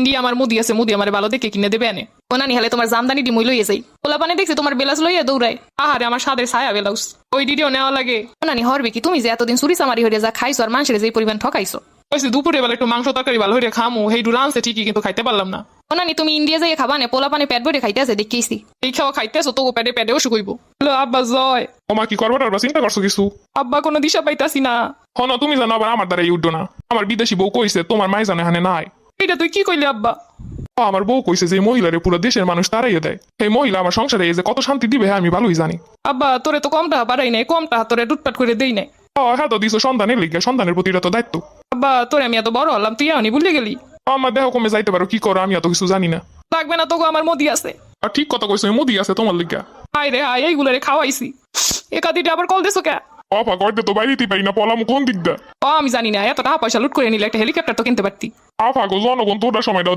India আমার মুদি আছে, মুদি আমার ভালো দেখে কিনে দেবে আনে। ও নানি হলে তোমার জামদানি ডিমই লইয়ে যাই। পোলা পানি দেখছি তোমার বেলাস লইয়া দৌড়ায়। আহারে আমার সাদের ছায়া বেলাউস, ওই ডিডিও নেওয়া লাগে। ও নানি হরবে কি, তুমি যে এতদিন চুরি চামারি হয়ে যা খাইছো আর মানুষের যে পরিমাণ ঠকাইছো। ওই দুপুরে বেলা একটু মাংস তরকারি ভালো হয়ে খামু, সেই ডুলা আনছে ঠিকই, কিন্তু খাইতে পারলাম না। ও নানি তুমি ইন্ডিয়া যাই খাবা না, পোলা পানি পেট ভরে খাইতে আছে দেখেছি। এই খাওয়া খাইতেছো তো পেটে পেটেও শুকইব। হ্যালো আব্বা জয়। ওমা কি করবো টারবা চিন্তা করছো কিছু? আব্বা কোনো দিশা পাইতাছি না। হন তুমি জানো আবার আমার দ্বারা উঠো না। আমার বিদেশি বউ কইছে তোমার মাই জানে হানে নাই। এটা তুই কি কইলি আব্বা? আমার বউ কইছে যে মহিলারে পুরো দেশের মানুষ তারাইয়ে দেয়। এই মহিলা আমার সংসারে এই যে কত শান্তি দিবে আমি ভালোই জানি। আব্বা তোরে তো কম টাকা পারাই নাই, কম টাকা তোরে লুটপাট করে দেই নাই। হ্যাঁ তো দিছো সন্তানের লিগে, সন্তানের প্রতি এটা তো দায়িত্ব। আব্বা তোরে আমি এত বড় হলাম, তুই আনি ভুলে গেলি। আমার দেহ কমে যাইতে পারো, কি করো আমি এত কিছু জানি না। লাগবে না তোকে, আমার মোদি আছে। আর ঠিক কথা কইছো, মোদি আছে তোমার লিগা। হায় রে হায়, এইগুলো রে খাওয়াইছি। একাদিটা আবার কল দিছো কে? অপা কইতে তো বাইরেতেই পারি না, পলাম কোন দিক দা। আমি জানি না, এত টাকা পয়সা লুট করে নিলে একটা হেলিকপ্টার তো কিনতে পারতি। আফা গো জনগণ তোটা সময় দাও।